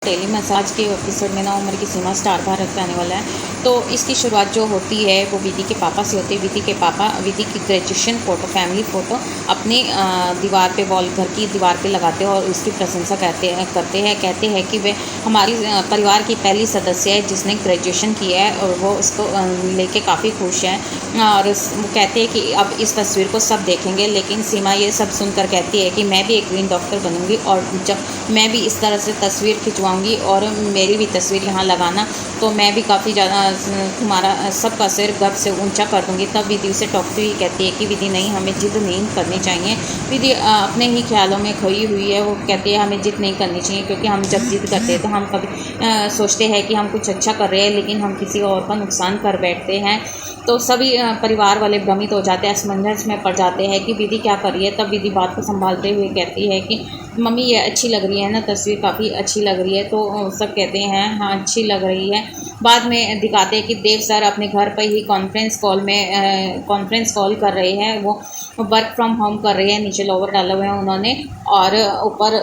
Daily massage के episode में ना उम्र की सीमा स्टार भारत पे आने वाला है। तो इसकी शुरुआत जो होती है वो विधि के पापा से होती है। विधि के पापा विधि की ग्रेजुएशन फ़ोटो, फैमिली फ़ोटो अपनी दीवार पे, वॉल घर की दीवार पे लगाते हैं और उसकी प्रशंसा कहते हैं कि वे हमारी परिवार की पहली सदस्य है जिसने ग्रेजुएशन किया है और वो उसको लेके काफ़ी खुश है। और वो कहते हैं कि अब इस तस्वीर को सब देखेंगे, लेकिन सीमा ये सब सुनकर कहती है कि मैं भी एक दिन डॉक्टर बनूंगी और जब मैं भी इस तरह से तस्वीर खिंचवाऊंगी और मेरी भी तस्वीर यहाँ लगाना, तो मैं भी काफ़ी ज़्यादा तुम्हारा सबका सिर गर्व से ऊंचा कर दूंगी। तब विधि उसे टोकती हुई कहती है कि विधि नहीं, हमें जिद नहीं करनी चाहिए। विधि अपने ही ख्यालों में खोई हुई है। वो कहती है हमें जिद नहीं करनी चाहिए, क्योंकि हम जब जिद करते हैं तो हम कभी सोचते हैं कि हम कुछ अच्छा कर रहे हैं, लेकिन हम किसी और का नुकसान कर बैठते हैं। तो सभी परिवार वाले भ्रमित हो जाते हैं, असमंजस में पड़ जाते हैं कि विधि क्या कर रही है। तब विधि बात को संभालते हुए कहती है कि मम्मी ये अच्छी लग रही है ना, तस्वीर काफ़ी अच्छी लग रही है। तो सब कहते हैं हाँ अच्छी लग रही है। बाद में दिखाते हैं कि देव सर अपने घर पर ही कॉन्फ्रेंस कॉल कर रहे हैं। वो वर्क फ्रॉम होम कर रहे हैं, नीचे लोवर डाला हुआ है उन्होंने और ऊपर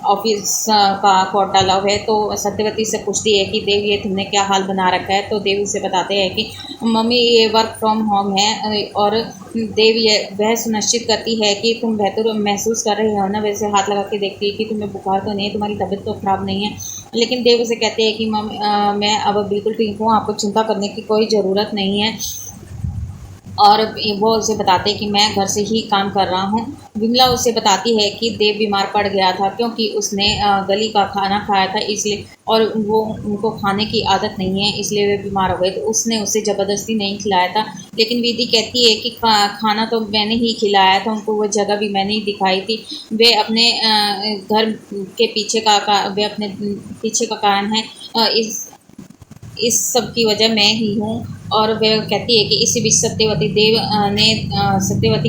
ऑफिस का कोट डाला हुआ है। तो सत्यवती से पूछती है कि देव ये तुमने क्या हाल बना रखा है। तो देव उसे बताते हैं कि मम्मी ये वर्क फ्रॉम होम है, और देव ये वह सुनिश्चित करती है कि तुम बेहतर महसूस कर रहे हो ना। वैसे हाथ लगा के देखती है कि तुम्हें बुखार तो नहीं है, तुम्हारी तबीयत तो ख़राब नहीं है। लेकिन देव उसे कहते हैं कि मैं अब बिल्कुल ठीक हूँ, आपको चिंता करने की कोई ज़रूरत नहीं है। और वो उसे बताते हैं कि मैं घर से ही काम कर रहा हूँ। विमला उसे बताती है कि देव बीमार पड़ गया था क्योंकि उसने गली का खाना खाया था, इसलिए, और वो उनको खाने की आदत नहीं है, इसलिए वे बीमार हो गए। तो उसने उसे ज़बरदस्ती नहीं खिलाया था। लेकिन विधि कहती है कि खाना तो मैंने ही खिलाया था उनको, वो जगह भी मैंने ही दिखाई थी। वे अपने घर के वे अपने पीछे का कारण है। इस सब की वजह मैं ही हूँ। और वह कहती है कि इसी बीच सत्यवती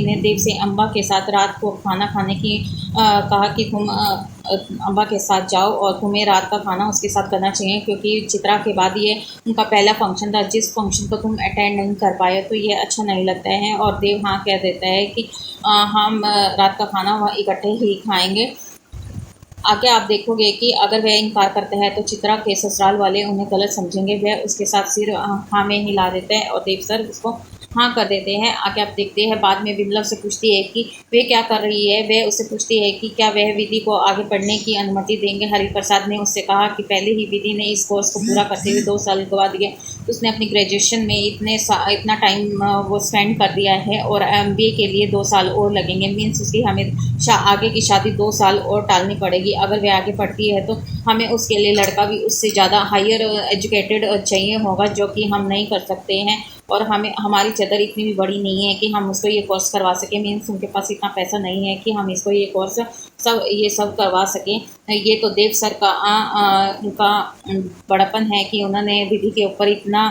ने देव से अम्बा के साथ रात को खाना खाने की कहा कि तुम अम्बा के साथ जाओ और तुम्हें रात का खाना उसके साथ करना चाहिए, क्योंकि चित्रा के बाद ये उनका पहला फंक्शन था जिस फंक्शन को तुम अटेंड नहीं कर पाए, तो ये अच्छा नहीं लगता है। और देव हाँ कह देता है कि हम रात का खाना वहाँ इकट्ठे ही खाएंगे। आगे आप देखोगे कि अगर वह इनकार करता है तो चित्रा के ससुराल वाले उन्हें गलत समझेंगे। वह उसके साथ सिर हाँ में हिला देते हैं और देव सर उसको हाँ कर देते हैं। आगे आप देखते हैं बाद में विमला से पूछती है कि वे क्या कर रही है। वह उससे पूछती है कि क्या वह विधि को आगे पढ़ने की अनुमति देंगे। हरिप्रसाद ने उससे कहा कि पहले ही विधि ने इस कोर्स को पूरा करते हुए 2 साल गवा दिए। उसने अपनी ग्रेजुएशन में इतना टाइम वो स्पेंड कर दिया है और MBA के लिए 2 साल और लगेंगे। मीन्स उसकी हमें आगे की शादी 2 साल और टालनी पड़ेगी। अगर वह आगे पढ़ती है तो हमें उसके लिए लड़का भी उससे ज़्यादा हायर एजुकेटेड चाहिए होगा, जो कि हम नहीं कर सकते हैं। और हमारी चादर इतनी भी बड़ी नहीं है कि हम उसको ये कोर्स करवा सकें। मीन्स उनके पास इतना पैसा नहीं है कि हम इसको ये कोर्स सब करवा सकें। ये तो देव सर का उनका बड़प्पन है कि उन्होंने विधि के ऊपर इतना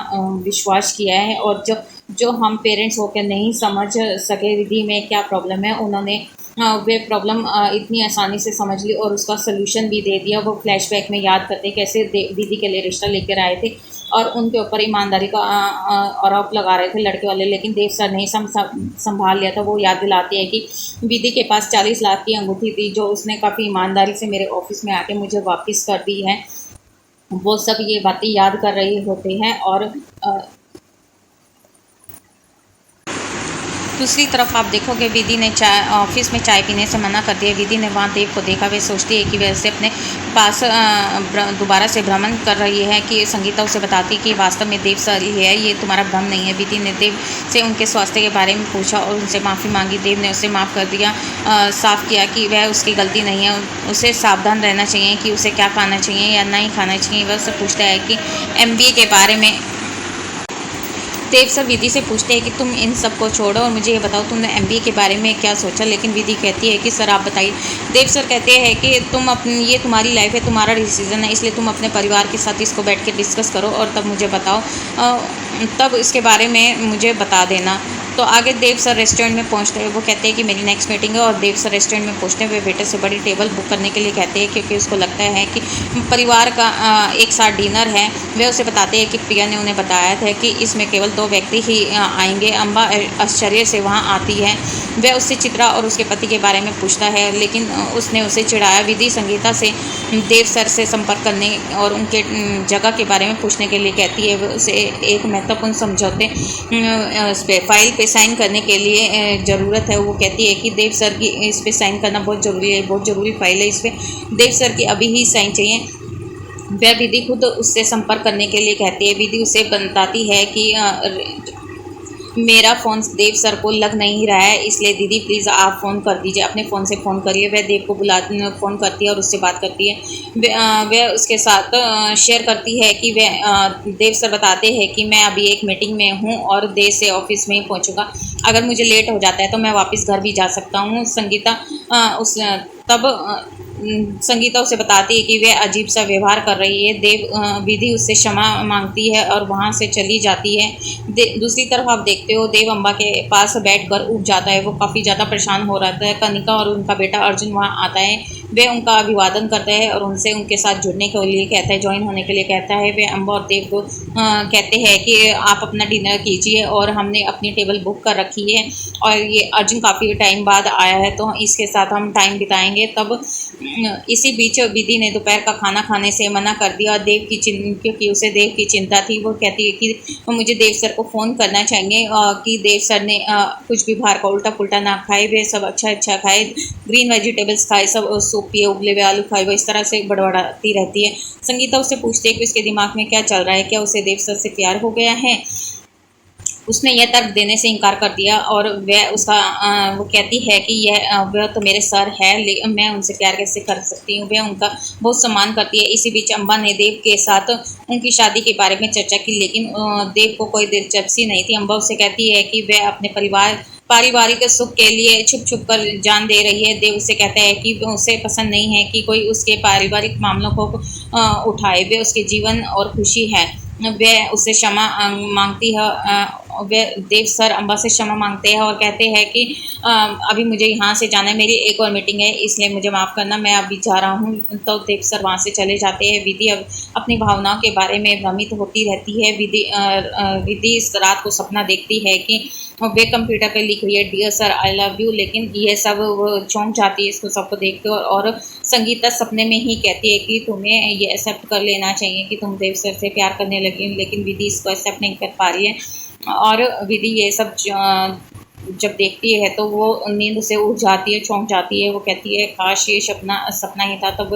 विश्वास किया है, और जो हम पेरेंट्स होकर नहीं समझ सके विधि में क्या प्रॉब्लम है, उन्होंने वे प्रॉब्लम इतनी आसानी से समझ ली और उसका सलूशन भी दे दिया। वो फ्लैशबैक में याद करते कैसे विधि के लिए रिश्ता लेकर आए थे और उनके ऊपर ईमानदारी का आरोप लगा रहे थे लड़के वाले, लेकिन देव सर ने संभाल लिया था। वो याद दिलाती है कि विधि के पास 40 लाख की अंगूठी थी जो उसने काफ़ी ईमानदारी से मेरे ऑफिस में आके मुझे वापस कर दी है। वो सब ये बातें याद कर रहे होते हैं। और दूसरी तरफ आप देखोगे विधि ने ऑफिस में चाय पीने से मना कर दिया। विधि ने वहाँ देव को देखा। वे सोचती है कि वैसे अपने पास दोबारा से भ्रमण कर रही है कि संगीता उसे बताती कि वास्तव में देव सर ही है, ये तुम्हारा भ्रम नहीं है। विधि ने देव से उनके स्वास्थ्य के बारे में पूछा और उनसे माफ़ी मांगी। देव ने उसे माफ़ कर दिया, साफ किया कि वह उसकी गलती नहीं है। उसे सावधान रहना चाहिए कि उसे क्या खाना चाहिए या नहीं खाना चाहिए। वह उससे पूछता है कि MBA के बारे में। देव सर विधि से पूछते हैं कि तुम इन सब को छोड़ो और मुझे ये बताओ तुमने MBA के बारे में क्या सोचा। लेकिन विधि कहती है कि सर आप बताइए। देव सर कहते हैं कि ये तुम्हारी लाइफ है, तुम्हारा डिसीजन है, इसलिए तुम अपने परिवार के साथ इसको बैठ के डिस्कस करो और तब मुझे बताओ, तब इसके बारे में मुझे बता देना। तो आगे देव सर रेस्टोरेंट में पहुंचते हैं, वो कहते हैं कि मेरी नेक्स्ट मीटिंग है, और देव सर रेस्टोरेंट में पहुंचते हैं वे वेटर से बड़ी टेबल बुक करने के लिए कहते हैं, क्योंकि उसको लगता है कि परिवार का एक साथ डिनर है। वे उसे बताते हैं कि प्रिया ने उन्हें बताया था कि इसमें केवल 2 व्यक्ति ही आएंगे। अम्बा आश्चर्य से वहाँ आती है। वह उससे चित्रा और उसके पति के बारे में पूछता है, लेकिन उसने उसे चिढ़ाया। विधि संगीता से देव सर से संपर्क करने और उनके जगह के बारे में पूछने के लिए कहती है। वह उसे एक महत्वपूर्ण समझौते फाइल पे साइन करने के लिए ज़रूरत है। वो कहती है कि देव सर की इस पे साइन करना बहुत ज़रूरी है, बहुत ज़रूरी फाइल है, इस पर देव सर की अभी ही साइन चाहिए। वह विधि खुद उससे संपर्क करने के लिए कहती है। विधि उसे बताती है कि मेरा फ़ोन देव सर को लग नहीं रहा है, इसलिए दीदी प्लीज़ आप फ़ोन कर दीजिए, अपने फ़ोन से फ़ोन करिए। वह देव को फ़ोन करती है और उससे बात करती है। वह उसके साथ शेयर करती है कि देव सर बताते हैं कि मैं अभी एक मीटिंग में हूँ और देर से ऑफिस में ही पहुँचूँगा। अगर मुझे लेट हो जाता है तो मैं वापस घर भी जा सकता हूँ। संगीता उसे बताती है कि वह अजीब सा व्यवहार कर रही है। विधि उससे क्षमा मांगती है और वहाँ से चली जाती है। दूसरी तरफ आप देखते हो देव अम्बा के पास बैठकर उठ जाता है। वो काफ़ी ज़्यादा परेशान हो रहता है। कनिका और उनका बेटा अर्जुन वहाँ आता है। वे उनका अभिवादन करते हैं और उनसे उनके साथ जुड़ने के लिए कहता है, ज्वाइन होने के लिए कहता है। वे अम्बा और देव को कहते हैं कि आप अपना डिनर कीजिए और हमने अपनी टेबल बुक कर रखी है और ये अर्जुन काफ़ी टाइम बाद आया है तो इसके साथ हम टाइम बिताएंगे। तब इसी बीच विधि ने दोपहर का खाना खाने से मना कर दिया। क्योंकि उसे देव की चिंता थी। वो कहती है कि मुझे देव सर को फ़ोन करना चाहिए कि देव सर ने कुछ भी बाहर का उल्टा पुल्टा ना खाए, वे सब अच्छा खाए, ग्रीन वेजिटेबल्स खाए, सब सूप पिए, उबले हुए आलू खाए। वो इस तरह से बड़बड़ाती रहती है। संगीता उससे पूछती है कि उसके दिमाग में क्या चल रहा है, क्या उसे देव सर से प्यार हो गया है। उसने यह तर्क देने से इनकार कर दिया और वो कहती है कि वह तो मेरे सर है, लेकिन मैं उनसे प्यार कैसे कर सकती हूँ। वह उनका बहुत सम्मान करती है। इसी बीच अम्बा ने देव के साथ उनकी शादी के बारे में चर्चा की, लेकिन देव को कोई दिलचस्पी नहीं थी। अम्बा उससे कहती है कि वह अपने पारिवारिक सुख के लिए छुप छुप कर जान दे रही है। देव उससे कहता है कि उसे पसंद नहीं है कि कोई उसके पारिवारिक मामलों को उठाए। वे उसके जीवन और खुशी है। वह उससे क्षमा मांगती है। वे देव सर अम्बा से क्षमा मांगते हैं और कहते हैं कि अभी मुझे यहाँ से जाना है, मेरी एक और मीटिंग है, इसलिए मुझे माफ़ करना, मैं अभी जा रहा हूँ। तो देव सर वहाँ से चले जाते हैं। विधि अब अपनी भावनाओं के बारे में भ्रमित होती रहती है। विधि इस रात को सपना देखती है कि वे कंप्यूटर पे लिख रही है dear sir I love you, लेकिन ये सब वो चौंक जाती है इसको सबको देख के। और संगीता सपने में ही कहती है कि तुम्हें ये एक्सेप्ट कर लेना चाहिए कि तुम देव सर से प्यार करने लगी, लेकिन विधि इसको एक्सेप्ट नहीं कर पा रही है। और विधि ये सब जब देखती है तो वो नींद से उठ जाती है, चौंक जाती है। वो कहती है काश ये सपना ही था। तब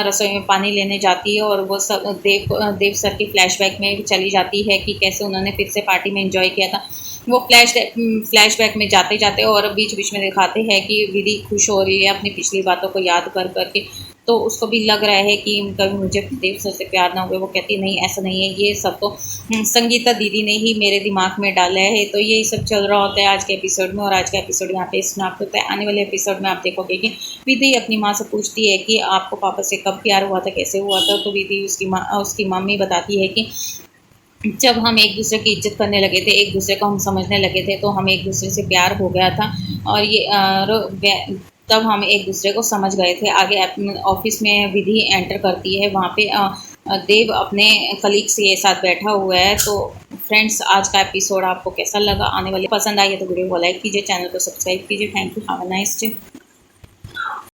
रसोई में पानी लेने जाती है और वो सब देव सर की फ्लैशबैक में चली जाती है कि कैसे उन्होंने फिर से पार्टी में एंजॉय किया था। वो फ्लैशबैक में जाते जाते और बीच बीच में दिखाते हैं कि विधि खुश हो रही है अपनी पिछली बातों को याद कर करके। तो उसको भी लग रहा है कि कभी मुझे देव सर से प्यार ना हुए। वो कहती नहीं, ऐसा नहीं है, ये सब तो संगीता दीदी ने ही मेरे दिमाग में डाला है। तो यही सब चल रहा होता है आज के एपिसोड में, और आज का एपिसोड यहाँ पे समाप्त होता है। आने वाले एपिसोड में आप देखोगे कि विधि अपनी माँ से पूछती है कि आपको पापा से कब प्यार हुआ था, कैसे हुआ था। तो विधि उसकी मम्मी बताती है कि जब हम एक दूसरे की इज्जत करने लगे थे, एक दूसरे को हम समझने लगे थे, तो हमें एक दूसरे से प्यार हो गया था और तब हम एक दूसरे को समझ गए थे। आगे ऑफिस में विधि एंटर करती है। वहाँ पे देव अपने कलीग्स के साथ बैठा हुआ है। तो फ्रेंड्स, आज का एपिसोड आपको कैसा लगा, आने वाले पसंद आई है तो वीडियो को लाइक कीजिए, चैनल को सब्सक्राइब कीजिए। Thank you, have a nice day.